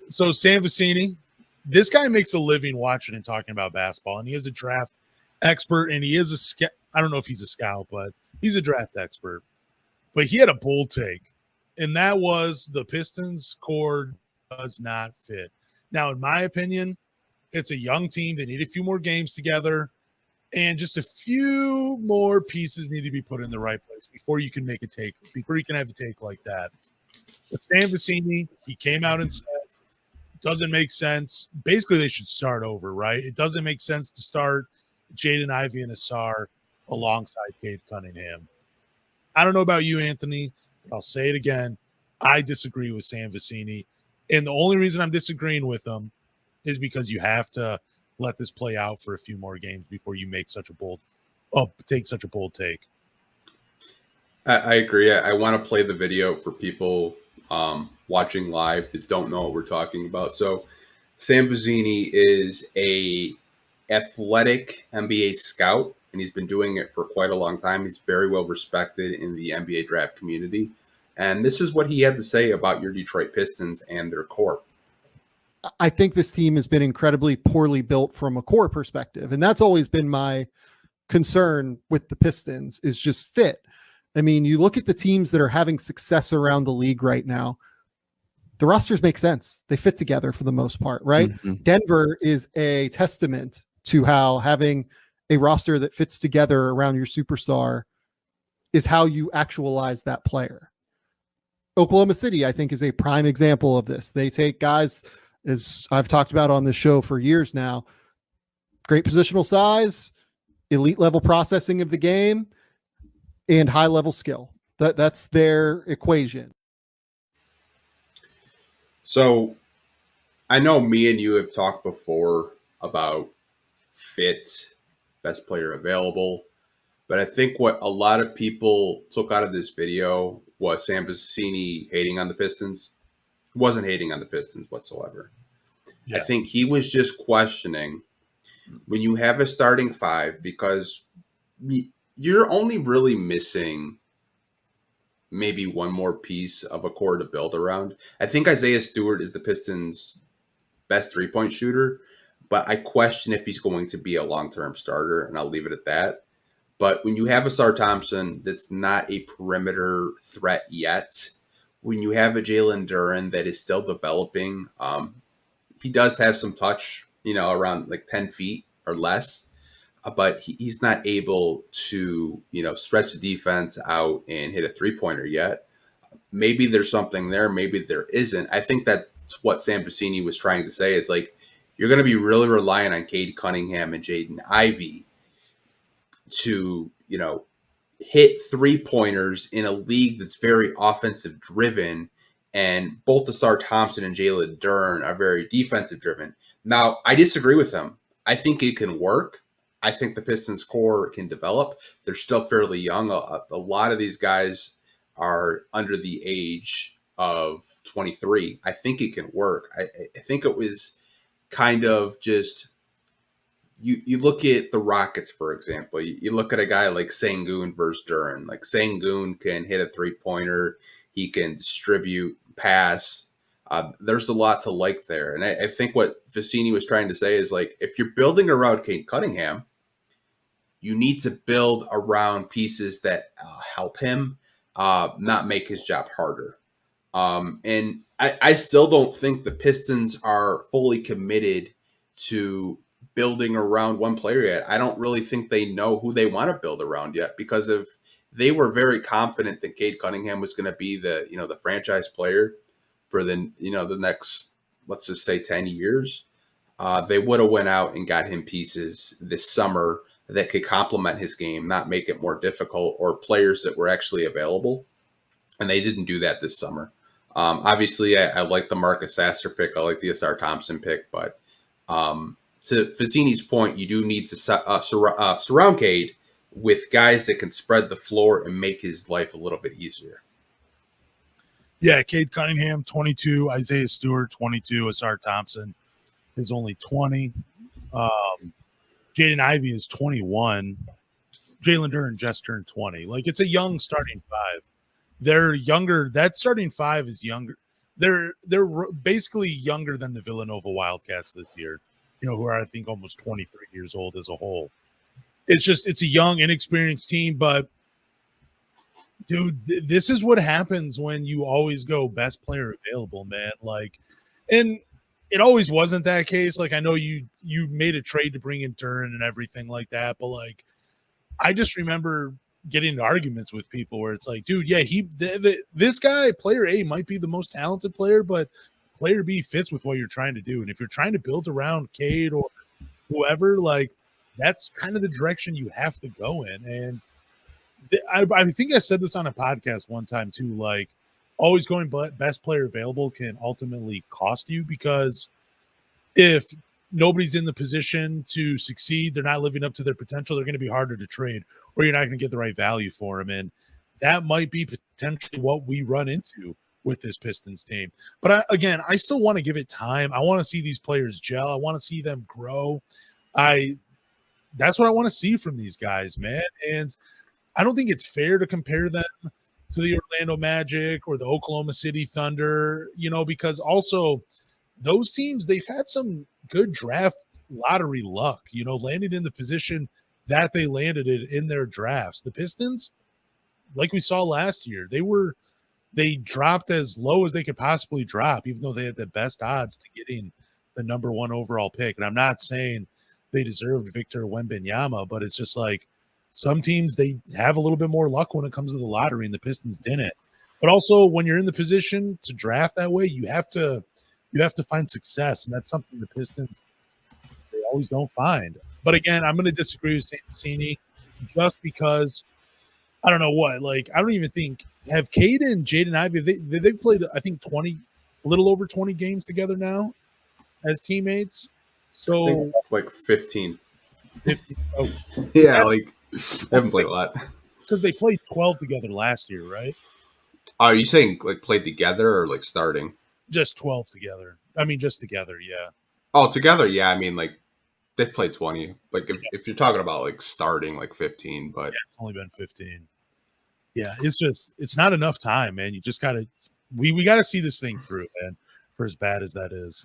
So Sam Vecini, this guy makes a living watching and talking about basketball, and he is a draft expert, and he is I don't know if he's a scout, but he's a draft expert. But he had a bold take, and that was the Pistons core does not fit. Now, in my opinion, it's a young team. They need a few more games together, and just a few more pieces need to be put in the right place before you can make a take, before you can have a take like that. But Stan Vecini, he came out and said, doesn't make sense. Basically, they should start over, right? It doesn't make sense to start Jaden Ivey and Asar alongside Cade Cunningham. I don't know about you, Anthony, but I'll say it again. I disagree with Sam Vecini. And the only reason I'm disagreeing with him is because you have to let this play out for a few more games before you make take such a bold take. I agree. I want to play the video for people watching live that don't know what we're talking about. So Sam Vecini is a athletic NBA scout, and he's been doing it for quite a long time. He's very well respected in the NBA draft community. And this is what he had to say about your Detroit Pistons and their core. I think this team has been incredibly poorly built from a core perspective. And that's always been my concern with the Pistons, is just fit. I mean, you look at the teams that are having success around the league right now, the rosters make sense. They fit together for the most part, right? Mm-hmm. Denver is a testament to how having a roster that fits together around your superstar is how you actualize that player. Oklahoma City, I think, is a prime example of this. They take guys, as I've talked about on this show for years now, great positional size, elite level processing of the game, and high level skill. That's their equation. So I know me and you have talked before about fit, best player available, but I think what a lot of people took out of this video was Sam Vecini hating on the Pistons. He wasn't hating on the Pistons whatsoever. Yeah. I think he was just questioning when you have a starting five, because you're only really missing maybe one more piece of a core to build around. I think Isaiah Stewart is the Pistons' best three-point shooter, but I question if he's going to be a long-term starter, and I'll leave it at that. But when you have a Ausar Thompson that's not a perimeter threat yet, when you have a Jalen Duren that is still developing, he does have some touch, around like 10 feet or less. But he's not able to, stretch the defense out and hit a three-pointer yet. Maybe there's something there. Maybe there isn't. I think that's what Sam Vecini was trying to say. Is like, you're going to be really relying on Cade Cunningham and Jaden Ivey to, hit three-pointers in a league that's very offensive-driven. And both Ausar Thompson and Jalen Duren are very defensive-driven. Now, I disagree with him. I think it can work. I think the Pistons core can develop. They're still fairly young. A lot of these guys are under the age of 23. I think it can work. I think it was kind of just, you look at the Rockets, for example. You look at a guy like Sengun versus Duren. Like, Sengun can hit a three-pointer. He can distribute, pass. There's a lot to like there. And I think what Vecini was trying to say is, like, if you're building around Cade Cunningham, you need to build around pieces that help him, not make his job harder. And I still don't think the Pistons are fully committed to building around one player yet. I don't really think they know who they want to build around yet, because if they were very confident that Cade Cunningham was going to be the franchise player for the next, let's just say 10 years, they would have went out and got him pieces this summer that could complement his game, not make it more difficult, or players that were actually available. And they didn't do that this summer. Obviously, I like the Marcus Sasser pick. I like the Ausar Thompson pick. But to Vecini's point, you do need to surround Cade with guys that can spread the floor and make his life a little bit easier. Yeah, Cade Cunningham, 22. Isaiah Stewart, 22. Ausar Thompson is only 20. Jaden Ivey is 21. Jalen Duren just turned 20. Like, it's a young starting five. They're younger. That starting five is younger. they're basically younger than the Villanova Wildcats this year, who are, I think, almost 23 years old as a whole. It's a young, inexperienced team, but dude, this is what happens when you always go best player available, man. Like, and it always wasn't that case. Like, I know you made a trade to bring in Duren and everything like that, but like, I just remember getting into arguments with people where it's like, dude, yeah, this guy, player A, might be the most talented player, but player B fits with what you're trying to do. And if you're trying to build around Cade or whoever, like, that's kind of the direction you have to go in. And I think I said this on a podcast one time too, like, always going best player available can ultimately cost you, because if nobody's in the position to succeed, they're not living up to their potential, they're going to be harder to trade, or you're not going to get the right value for them. And that might be potentially what we run into with this Pistons team. But I still want to give it time. I want to see these players gel. I want to see them grow. That's what I want to see from these guys, man. And I don't think it's fair to compare them to the Orlando Magic or the Oklahoma City Thunder, because also those teams, they've had some good draft lottery luck, landing in the position that they landed in their drafts. The Pistons, like we saw last year, they dropped as low as they could possibly drop, even though they had the best odds to getting the number 1 overall pick. And I'm not saying they deserved Victor Wembanyama, but it's just like, some teams, they have a little bit more luck when it comes to the lottery, and the Pistons didn't. But also, when you're in the position to draft that way, you have to find success, and that's something the Pistons, they always don't find. But again, I'm going to disagree with Sancini just because I don't know what. Like, I don't even think have Cade and Jaden Ivey. They've played, I think, a little over 20 games together now as teammates. So like 15. 15. Oh, yeah, like. I haven't played a lot. Because they played 12 together last year, right? Are you saying like played together or like starting? Just 12 together. I mean, just together, yeah. Oh, together, yeah. I mean, like they've played 20. Like if you're talking about like starting, like 15, but yeah, it's only been 15. Yeah, it's not enough time, man. You just gotta we gotta see this thing through, man, for as bad as that is.